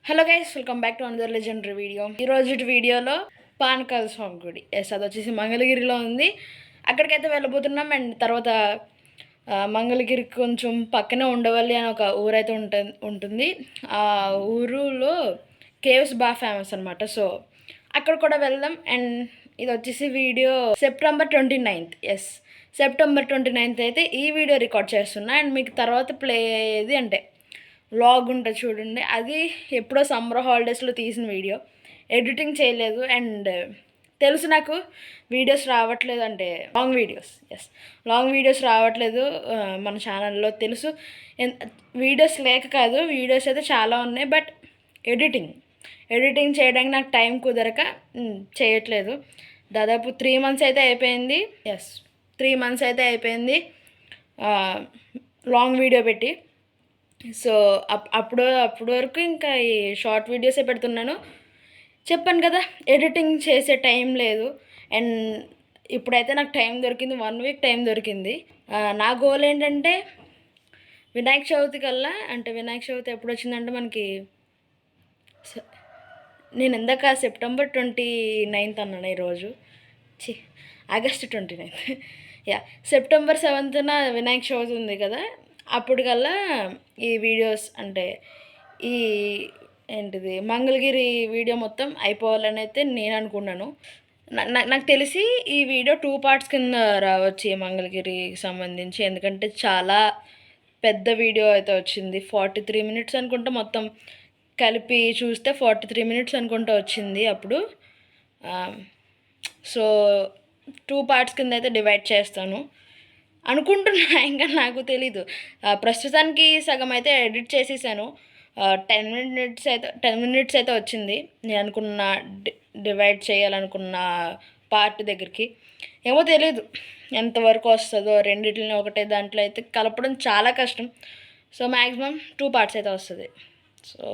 Hello guys, welcome back to another legendary video. ఈరోజు వీడియోలో పానకాల స్వామి గుడి, అది వచ్చేసి మంగళగిరిలో ఉంది. అక్కడికైతే వెళ్ళబోతున్నాం. అండ్ తర్వాత మంగళగిరికి కొంచెం పక్కనే ఉండవల్లి అని ఒక ఊరైతే ఉంటుంది. ఆ ఊరులో కేవ్స్ బాగా ఫేమస్ అనమాట. సో అక్కడ కూడా వెళ్దాం. అండ్ ఇది వచ్చేసి video September 29th. September 29th అయితే ఈ వీడియో రికార్డ్ చేస్తున్నా. అండ్ మీకు తర్వాత ప్లే అయ్యేది అంటే వ్లాగ్ ఉంటుంది చూడండి, అది ఎప్పుడో సమ్మర్ హాలిడేస్లో తీసిన వీడియో, ఎడిటింగ్ చేయలేదు. అండ్ తెలుసు నాకు వీడియోస్ రావట్లేదు, అంటే లాంగ్ వీడియోస్ రావట్లేదు మన ఛానల్లో తెలుసు. వీడియోస్ లేక కాదు, వీడియోస్ అయితే చాలా ఉన్నాయి, బట్ ఎడిటింగ్ చేయడానికి నాకు టైం కుదరక చేయట్లేదు. దాదాపు 3 months అయితే అయిపోయింది. 3 months అయితే అయిపోయింది లాంగ్ వీడియో పెట్టి. సో అప్పుడు వరకు ఇంకా ఈ షార్ట్ వీడియోసే పెడుతున్నాను. చెప్పాను కదా, ఎడిటింగ్ చేసే టైం లేదు. అండ్ ఇప్పుడైతే నాకు టైం దొరికింది, 1 week టైం దొరికింది. నా గోల్ ఏంటంటే వినాయక చవితి కల్లా, అంటే వినాయక చవితి ఎప్పుడు వచ్చిందంటే మనకి, నేను ఇందాక సెప్టెంబర్ 29th అన్నాను, ఈరోజు August 29th. September 7th Vinayaka Chavithi ఉంది కదా, అప్పటికల్లా ఈ వీడియోస్ అంటే ఈ ఏంటిది మంగళగిరి వీడియో మొత్తం అయిపోవాలని అయితే నేను అనుకున్నాను. నాకు తెలిసి ఈ వీడియో 2 parts కింద రావచ్చు ఈ మంగళగిరికి సంబంధించి, ఎందుకంటే చాలా పెద్ద వీడియో అయితే వచ్చింది. 43 minutes అనుకుంటా, మొత్తం కలిపి చూస్తే 43 minutes అనుకుంటా వచ్చింది అప్పుడు. సో 2 parts కింద అయితే డివైడ్ చేస్తాను అనుకుంటున్నా, ఇంకా నాకు తెలీదు. ప్రస్తుతానికి సగం అయితే ఎడిట్ చేసేసాను. 10 minutes అయితే వచ్చింది నేను అనుకున్న డివైడ్ చేయాలనుకున్న పార్ట్ దగ్గరికి. ఏమో తెలీదు ఎంతవరకు వస్తుందో, రెండింటిని ఒకటే దాంట్లో అయితే కలపడం చాలా కష్టం. సో మ్యాక్సిమం 2 parts అయితే వస్తుంది. సో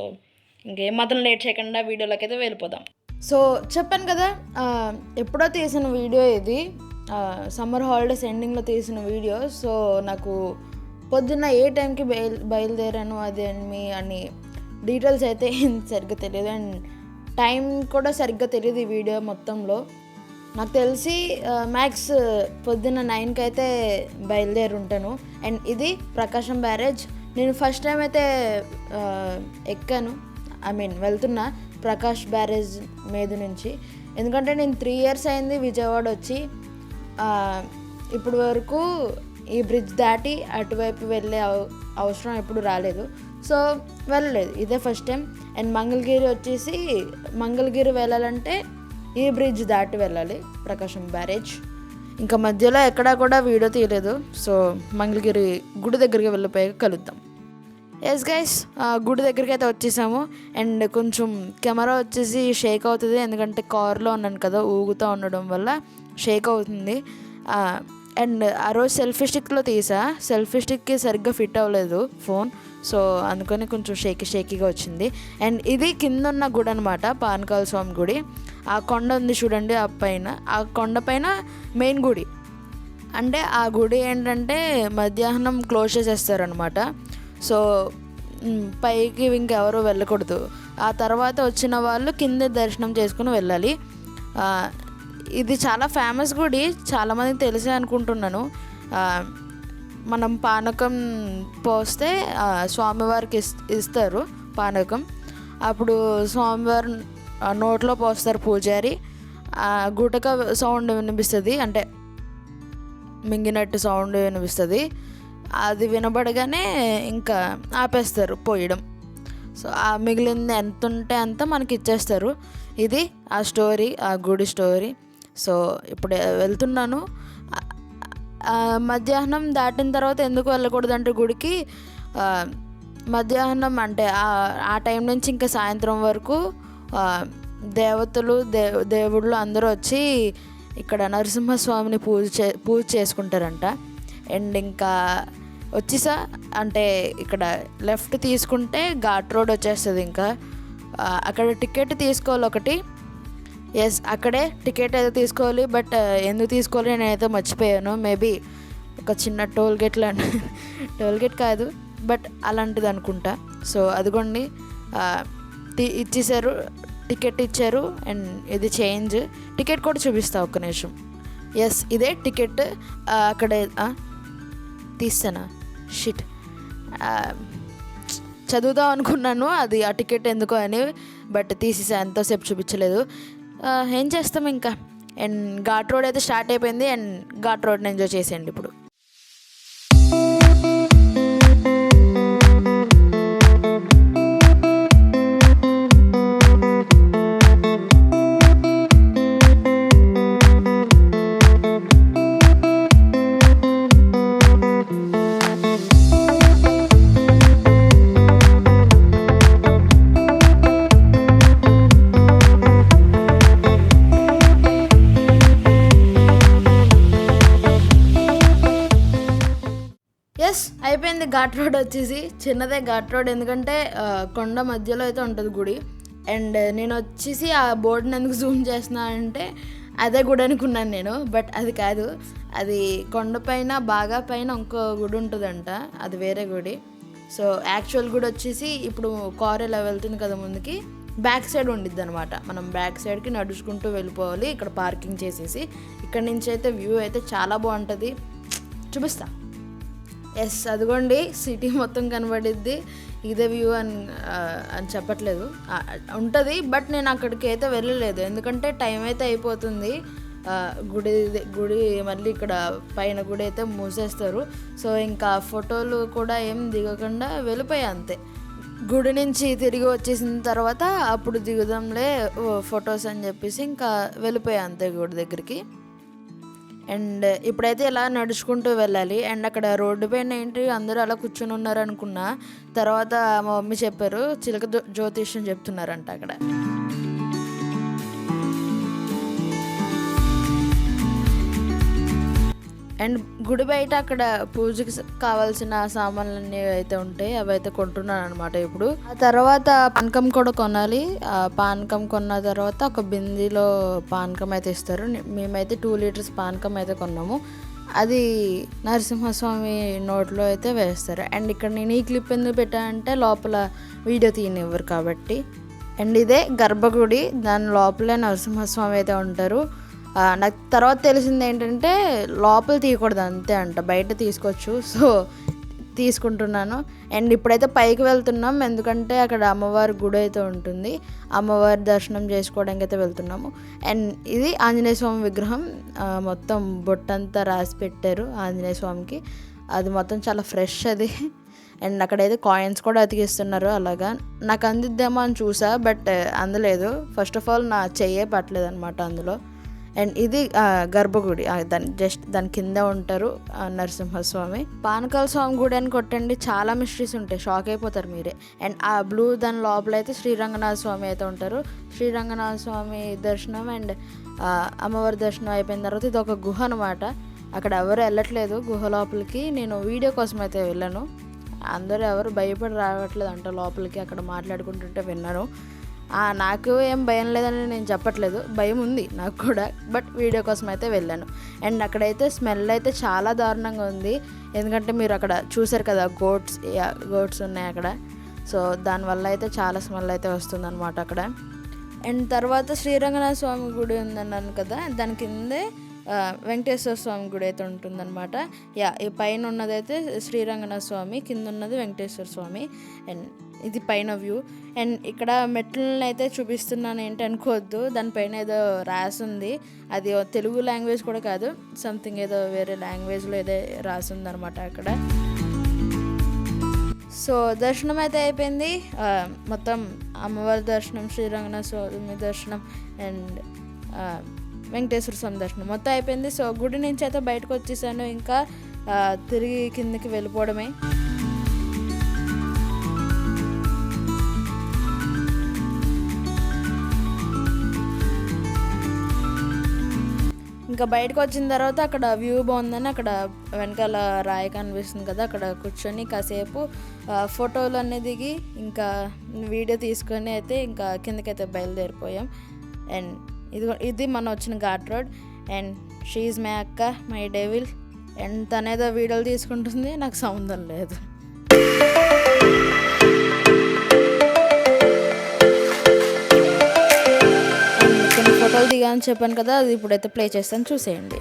ఇంకేం మాత్రం లేట్ చేయకుండా వీడియోలోకి అయితే వెళ్ళిపోదాం. సో చెప్పాను కదా, ఎప్పుడో తీసిన వీడియో ఇది, సమ్మర్ హాలిడేస్ ఎండింగ్లో తీసిన వీడియో. సో నాకు పొద్దున్న ఏ టైంకి బయలుదేరాను అదేమి అని డీటెయిల్స్ అయితే సరిగ్గా తెలియదు. అండ్ టైం కూడా సరిగ్గా తెలియదు ఈ వీడియో మొత్తంలో. నాకు తెలిసి మ్యాక్స్ పొద్దున్న 9కి అయితే బయలుదేరి ఉంటాను. అండ్ ఇది ప్రకాశం బ్యారేజ్. నేను ఫస్ట్ టైం అయితే ఎక్కాను, వెళ్తున్నా ప్రకాష్ బ్యారేజ్ మీద నుంచి. ఎందుకంటే నేను 3 years అయింది విజయవాడ వచ్చి. ఇప్పుడు వరకు ఈ బ్రిడ్జ్ దాటి అటువైపు వెళ్ళే అవసరం ఎప్పుడు రాలేదు, సో వెళ్ళలేదు, ఇదే ఫస్ట్ టైం. అండ్ మంగళగిరి వెళ్ళాలంటే ఈ బ్రిడ్జ్ దాటి వెళ్ళాలి, ప్రకాశం బ్యారేజ్. ఇంకా మధ్యలో ఎక్కడా కూడా వీడియో తీయలేదు. సో మంగళగిరి గుడి దగ్గరికి వెళ్ళిపోయాక కలుద్దాం. గైస్, గుడి దగ్గరికి అయితే వచ్చేసాము. అండ్ కొంచెం కెమెరా వచ్చేసి షేక్ అవుతుంది, ఎందుకంటే కార్లో ఉన్నాను కదా, ఊగుతూ ఉండడం వల్ల షేక్ అవుతుంది. అండ్ ఆ రోజు సెల్ఫీ స్టిక్లో తీసా, సెల్ఫీ స్టిక్కి సరిగ్గా ఫిట్ అవ్వలేదు ఫోన్, సో అందుకని కొంచెం షేకీగా వచ్చింది. అండ్ ఇది కింద ఉన్న గుడి అనమాట, పానకాల స్వామి గుడి. ఆ కొండ ఉంది చూడండి, ఆ కొండ పైన మెయిన్ గుడి. అంటే ఆ గుడి ఏంటంటే మధ్యాహ్నం క్లోజ్ చేసేస్తారనమాట. సో పైకి ఇంకెవరూ వెళ్ళకూడదు. ఆ తర్వాత వచ్చిన వాళ్ళు కింద దర్శనం చేసుకుని వెళ్ళాలి. ఇది చాలా ఫేమస్ గుడి, చాలామందికి తెలిసే అనుకుంటున్నాను. మనం పానకం పోస్తే స్వామివారికి ఇస్తారు పానకం. అప్పుడు స్వామివారి నోట్లో పోస్తారు పూజారి. గుటక సౌండ్ వినిపిస్తుంది, అంటే మింగినట్టు సౌండ్ వినిపిస్తుంది. అది వినబడగానే ఇంకా ఆపేస్తారు పోయడం. సో ఆ మిగిలింది ఎంత ఉంటే అంత మనకి ఇచ్చేస్తారు. ఇది ఆ స్టోరీ, ఆ గుడి స్టోరీ. సో ఇప్పుడు వెళ్తున్నాను. మధ్యాహ్నం దాటిన తర్వాత ఎందుకు వెళ్ళకూడదంటే గుడికి, మధ్యాహ్నం అంటే ఆ టైం నుంచి ఇంకా సాయంత్రం వరకు దేవతలు దేవుళ్ళు అందరూ వచ్చి ఇక్కడ నరసింహస్వామిని పూజ చేసుకుంటారంట. అండ్ ఇంకా వచ్చేసా అంటే ఇక్కడ లెఫ్ట్ తీసుకుంటే ఘాట్ రోడ్ వచ్చేస్తుంది. ఇంకా అక్కడ టికెట్ తీసుకోవాలి ఒకటి. అక్కడే టికెట్ అయితే తీసుకోవాలి, బట్ ఎందుకు తీసుకోవాలి నేనైతే మర్చిపోయాను. మేబీ ఒక చిన్న టోల్ గేట్ కాదు, బట్ అలాంటిది అనుకుంటా. సో అదిగోండి ఇచ్చేసారు, టికెట్ ఇచ్చారు. అండ్ ఇది చేంజ్, టికెట్ కూడా చూపిస్తా ఒక్క నిమిషం. ఎస్, ఇదే టికెట్. అక్కడ తీస్తానా షిట్, చదువుదాం అనుకున్నాను అది ఆ టికెట్ ఎందుకో అని, బట్ తీసేసా, ఎంతోసేపు చూపించలేదు. ఏం చేస్తాం ఇంకా. అండ్ ఘాట్ రోడ్ అయితే స్టార్ట్ అయిపోయింది. అండ్ ఘాట్ రోడ్ని ఎంజాయ్ చేసేయండి ఇప్పుడు. ఎస్, అయిపోయింది. ఘాట్ రోడ్ వచ్చేసి చిన్నదే ఘాట్ రోడ్, ఎందుకంటే కొండ మధ్యలో అయితే ఉంటుంది గుడి. అండ్ నేను వచ్చేసి ఆ బోర్డుని ఎందుకు జూమ్ చేస్తున్నా అంటే అదే గుడి అనుకున్నాను నేను, బట్ అది కాదు. అది కొండపైన బాగా పైన ఇంకో గుడి ఉంటుందంట, అది వేరే గుడి. సో యాక్చువల్ గుడి వచ్చేసి ఇప్పుడు కార్ ఇలా వెళ్తుంది కదా ముందుకి, బ్యాక్ సైడ్ ఉండిద్ది అనమాట. మనం బ్యాక్ సైడ్కి నడుచుకుంటూ వెళ్ళిపోవాలి, ఇక్కడ పార్కింగ్ చేసేసి. ఇక్కడ నుంచి అయితే వ్యూ అయితే చాలా బాగుంటుంది, చూపిస్తా. ఎస్, అదిగోండి సిటీ మొత్తం కనబడిద్ది. ఇదే వ్యూ అని చెప్పట్లేదు, ఉంటుంది. బట్ నేను అక్కడికి అయితే వెళ్ళలేదు, ఎందుకంటే టైం అయితే అయిపోతుంది. గుడి మళ్ళీ ఇక్కడ పైన గుడి అయితే మూసేస్తారు. సో ఇంకా ఫోటోలు కూడా ఏం దిగకుండా వెళ్ళిపోయా అంతే. గుడి నుంచి తిరిగి వచ్చేసిన తర్వాత అప్పుడు దిగుదాంలే ఫొటోస్ అని చెప్పేసి ఇంకా వెళ్ళిపోయా అంతే గుడి దగ్గరికి. అండ్ ఇప్పుడైతే ఇలా నడుచుకుంటూ వెళ్ళాలి. అండ్ అక్కడ రోడ్డు పైన ఏంటి అందరూ అలా కూర్చొని ఉన్నారు అనుకున్నా, తర్వాత మా మమ్మీ చెప్పారు చిలక జ్యోతిష్యం చెప్తున్నారంట అక్కడ. అండ్ గుడి బయట అక్కడ పూజకి కావాల్సిన సామాన్లన్నీ అయితే ఉంటాయి, అవి అయితే కొంటున్నాను అనమాట ఇప్పుడు. ఆ తర్వాత పానకం కూడా కొనాలి. పానకం కొన్న తర్వాత ఒక బిందెలో పానకం అయితే ఇస్తారు. మేమైతే 2 లీటర్స్ పానకం అయితే కొన్నాము. అది నరసింహస్వామి నోట్లో అయితే వేస్తారు. అండ్ ఇక్కడ నేను ఈ క్లిప్ ఎందుకు పెట్టానంటే లోపల వీడియో తీయనివ్వరు కాబట్టి. అండ్ ఇదే గర్భగుడి, దాని లోపలే నరసింహస్వామి అయితే ఉంటారు. నాకు తర్వాత తెలిసింది ఏంటంటే లోపల తీయకూడదు అంతే అంట, బయట తీసుకోవచ్చు. సో తీసుకుంటున్నాను. అండ్ ఇప్పుడైతే పైకి వెళ్తున్నాం, ఎందుకంటే అక్కడ అమ్మవారి గుడి అయితే ఉంటుంది, అమ్మవారి దర్శనం చేసుకోవడానికి అయితే వెళ్తున్నాము. అండ్ ఇది ఆంజనేయ స్వామి విగ్రహం, మొత్తం బొట్టంతా రాసి పెట్టారు ఆంజనేయ స్వామికి. అది మొత్తం చాలా ఫ్రెష్ అది. అండ్ అక్కడైతే కాయిన్స్ కూడా అతికిస్తున్నారు. అలాగా నాకు అందిద్దామో అని చూసా, బట్ అందలేదు. ఫస్ట్ ఆఫ్ ఆల్ నా చెయ్యే పట్టలేదు అనమాట అందులో. అండ్ ఇది గర్భగుడి, దాని కింద ఉంటారు నరసింహస్వామి. పానకాల స్వామి గుడి అని కొట్టండి, చాలా మిస్టరీస్ ఉంటాయి, షాక్ అయిపోతారు మీరే. అండ్ ఆ బ్లూ దాని లోపల అయితే శ్రీరంగనాథ స్వామి అయితే ఉంటారు. శ్రీరంగనాథ స్వామి దర్శనం అండ్ అమ్మవారి దర్శనం అయిపోయిన తర్వాత ఇది ఒక గుహ అనమాట. అక్కడ ఎవరు వెళ్ళట్లేదు గుహ లోపలికి, నేను వీడియో కోసం అయితే వెళ్ళాను. అందరూ ఎవరు భయపడి రావట్లేదు అంట లోపలికి, అక్కడ మాట్లాడుకుంటుంటే విన్నాను. నాకు ఏం భయం లేదని నేను చెప్పట్లేదు, భయం ఉంది నాకు కూడా, బట్ వీడియో కోసం అయితే వెళ్ళాను. అండ్ అక్కడైతే స్మెల్ అయితే చాలా దారుణంగా ఉంది, ఎందుకంటే మీరు అక్కడ చూసారు కదా గోట్స్ ఉన్నాయి అక్కడ. సో దానివల్ల అయితే చాలా స్మెల్ అయితే వస్తుంది అనమాట అక్కడ. అండ్ తర్వాత శ్రీరంగనాథ స్వామి గుడి ఉందన్నాను కదా, దాని కిందే వెంకటేశ్వర స్వామి గుడి అయితే ఉంటుందన్నమాట. ఈ పైన ఉన్నదైతే శ్రీరంగనాథ స్వామి, కింద ఉన్నది వెంకటేశ్వర స్వామి. అండ్ ఇది పైన వ్యూ. అండ్ ఇక్కడ మెట్లను అయితే చూపిస్తున్నాను ఏంటి అనుకోవద్దు, దానిపైన ఏదో రాసి ఉంది, అది తెలుగు లాంగ్వేజ్ కూడా కాదు, సంథింగ్ ఏదో వేరే లాంగ్వేజ్లో ఏదో రాసి ఉందన్నమాట అక్కడ. సో దర్శనం అయితే అయిపోయింది, మొత్తం అమ్మవారి దర్శనం, శ్రీరంగనాథ స్వామి దర్శనం అండ్ వెంకటేశ్వర స్వామి దర్శనం మొత్తం అయిపోయింది. సో గుడి నుంచి అయితే బయటకు వచ్చేసాను, ఇంకా తిరిగి కిందకి వెళ్ళిపోవడమే. ఇంకా బయటకు వచ్చిన తర్వాత అక్కడ వ్యూ బాగుందని అక్కడ వెనకాల రాయి కనిపిస్తుంది కదా, అక్కడ కూర్చొని కాసేపు ఫోటోలు అన్నీ దిగి ఇంకా వీడియో తీసుకొని అయితే ఇంకా కిందకైతే బయలుదేరిపోయాం. అండ్ ఇది మనం వచ్చిన ghat road. And she is my అక్క, మై డెవిల్. అండ్ తనేదో వీడియోలు తీసుకుంటుంది, నాకు సంబంధం లేదు. కొత్తగా అని చెప్పాను కదా, అది ఇప్పుడైతే ప్లే చేస్తాను, చూసేయండి.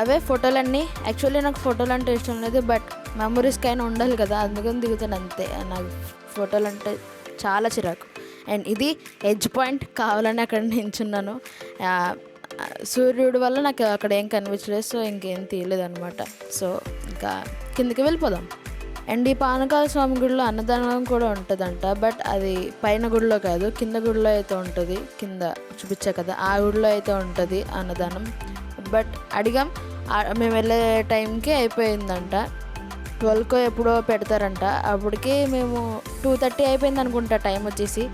అవే ఫోటోలన్నీ. యాక్చువల్లీ నాకు ఫోటోలు అంటే ఇష్టం లేదు, బట్ మెమరీస్కి అయినా ఉండాలి కదా, అందుకని దిగుతాను అంతే. నాకు ఫోటోలు అంటే చాలా చిరాకు. అండ్ ఇది ఎడ్జ్ పాయింట్, కావాలని అక్కడ నించున్నాను. సూర్యుడు వల్ల నాకు అక్కడ ఏం కనిపించలేదు, సో ఇంకేం తీయలేదు అనమాట. సో ఇంకా కిందకి వెళ్ళిపోదాం. అండ్ ఈ పానకాల స్వామి గుడిలో అన్నదానం కూడా ఉంటుందంట, బట్ అది పైన గుడిలో కాదు, కింద గుడిలో అయితే ఉంటుంది. కింద చూపించా కదా, ఆ గుడిలో అయితే ఉంటుంది అన్నదానం. బట్ అడిగాం, మేము వెళ్ళే టైంకి అయిపోయిందంట. 12కో ఎప్పుడో పెడతారంట. అప్పటికి మేము 2:30 అయిపోయింది అనుకుంటా టైం వచ్చేసి.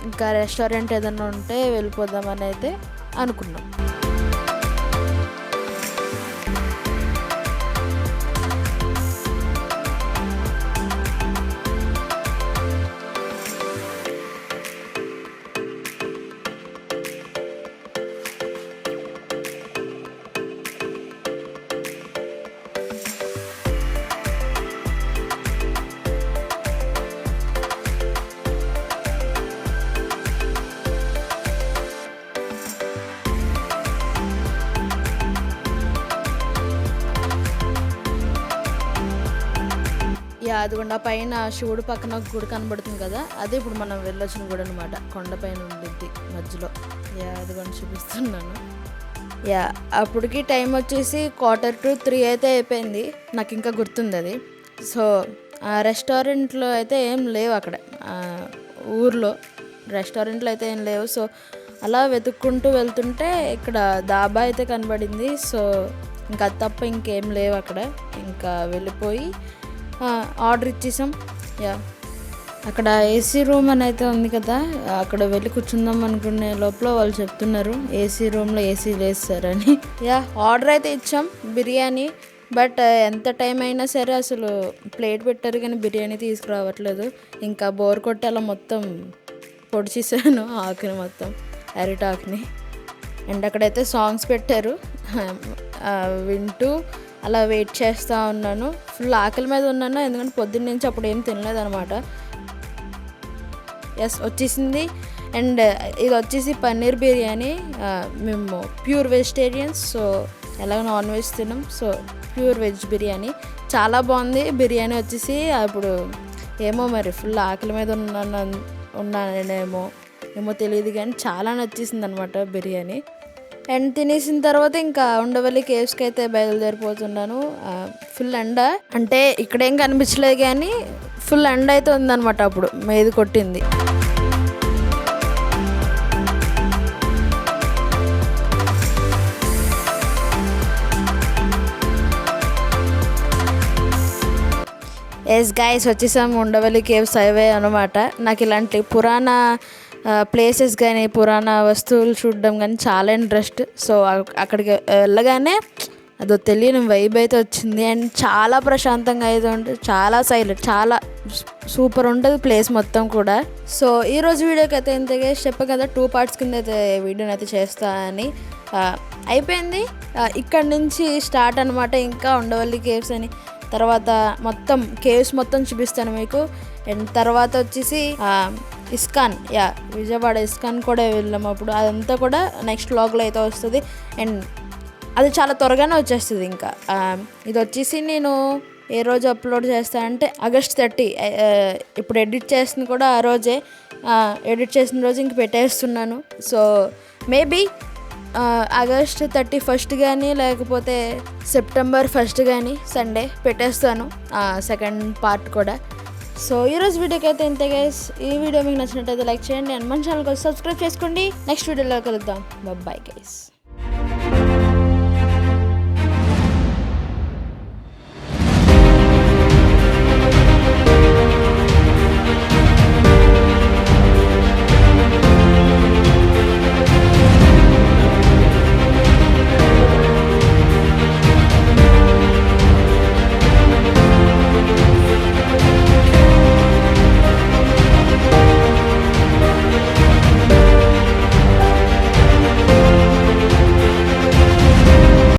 ఇంకా రెస్టారెంట్ ఏదైనా ఉంటే వెళ్ళిపోదామని అయితే అనుకున్నాం. అదిగోండి ఆ పైన శివుడు పక్కన ఒక గుడి కనబడుతుంది కదా, అదే ఇప్పుడు మనం వెళ్ళొచ్చిన గుడి అనమాట. కొండపైన ఉండిద్ది మధ్యలో. అదిగోండి చూపిస్తున్నాను. అప్పటికి టైం వచ్చేసి 2:45 అయితే అయిపోయింది. నాకు ఇంకా గుర్తుంది అది. సో ఆ రెస్టారెంట్లో అయితే ఏం లేవు అక్కడ, ఊర్లో రెస్టారెంట్లో అయితే ఏం లేవు. సో అలా వెతుక్కుంటూ వెళ్తుంటే ఇక్కడ దాబా అయితే కనబడింది. సో ఇంకా అది తప్ప ఇంకేం లేవు అక్కడ. ఇంకా వెళ్ళిపోయి ఆర్డర్ ఇచ్చేసాం. అక్కడ ఏసీ రూమ్ అని అయితే ఉంది కదా, అక్కడ వెళ్ళి కూర్చుందాం అనుకునే లోపల వాళ్ళు చెప్తున్నారు ఏసీ రూమ్లో ఏసీ లేదు సార్ అని. ఆర్డర్ అయితే ఇచ్చాం బిర్యానీ. బట్ ఎంత టైం అయినా సరే అసలు ప్లేట్ పెట్టారు కానీ బిర్యానీ తీసుకురావట్లేదు. ఇంకా బోర్ కొట్టి అలా మొత్తం పొడిచేసాను ఆకుని, మొత్తం అరిటాకుని. అండ్ అక్కడైతే సాంగ్స్ పెట్టారు, వింటూ అలా వెయిట్ చేస్తూ ఉన్నాను. ఫుల్ ఆకలి మీద ఉన్నాను, ఎందుకంటే పొద్దున్న నుంచి అప్పుడు ఏం తినలేదనమాట. వచ్చేసింది. అండ్ ఇది వచ్చేసి పన్నీర్ బిర్యానీ. మేము ప్యూర్ వెజిటేరియన్స్, సో ఎలాగో నాన్ వెజ్ తిన్నాం. సో ప్యూర్ వెజ్ బిర్యానీ చాలా బాగుంది. బిర్యానీ వచ్చేసి అప్పుడు ఏమో మరి ఫుల్ ఆకలి మీద ఉన్నానేమో తెలియదు, కానీ చాలా నచ్చేసింది అనమాట బిర్యానీ. అండ్ తినేసిన తర్వాత ఇంకా ఉండవల్లి కేవ్స్కి అయితే బయలుదేరిపోతున్నాను. ఫుల్ ఎండ, అంటే ఇక్కడేం కనిపించలేదు కానీ ఫుల్ ఎండ అయితే ఉందన్నమాట. అప్పుడు మేది కొట్టింది. ఎస్ గైస్, వచ్చేసాము ఉండవల్లి కేవ్స్ హైవే అనమాట. నాకు ఇలాంటి పురాణ ప్లేసెస్ కానీ పురాణ వస్తువులు చూడడం కానీ చాలా ఇంట్రెస్ట్. సో అక్కడికి వెళ్ళగానే అదో తెలియని వైబ్ అయితే వచ్చింది. అండ్ చాలా ప్రశాంతంగా అయితే ఉంటుంది, చాలా సైలెంట్, చాలా సూపర్ ఉంటుంది ప్లేస్ మొత్తం కూడా. సో ఈరోజు వీడియోకి అయితే ఇంతగా చెప్పా కదా, 2 పార్ట్స్ కింద అయితే వీడియోని అయితే చేస్తా అని. అయిపోయింది. ఇక్కడ నుంచి స్టార్ట్ అనమాట ఇంకా ఉండవల్లి కేవ్స్ అని. తర్వాత మొత్తం కేవ్స్ మొత్తం చూపిస్తాను మీకు. అండ్ తర్వాత వచ్చేసి ఇస్కాన్, విజయవాడ ఇస్కాన్ కూడా వెళ్ళాము అప్పుడు. అదంతా కూడా నెక్స్ట్ వ్లాగ్లో అయితే వస్తుంది. అండ్ అది చాలా త్వరగానే వచ్చేస్తుంది. ఇంకా ఇది వచ్చేసి నేను ఏ రోజు అప్లోడ్ చేస్తానంటే August 30. ఇప్పుడు ఎడిట్ చేస్తుంది కూడా ఆ రోజే. ఎడిట్ చేసిన రోజు ఇంక పెట్టేస్తున్నాను. సో మేబీ August 31 కానీ లేకపోతే September 1 కానీ సండే పెట్టేస్తాను సెకండ్ పార్ట్ కూడా. సో ఈరోజు వీడియోకి అయితే ఇంతే గైస్. ఈ వీడియో మీకు నచ్చినట్టయితే లైక్ చేయండి అండ్ మన ఛానల్ కోసం సబ్స్క్రైబ్ చేసుకోండి. నెక్స్ట్ వీడియోలో కలుద్దాం. Bye guys.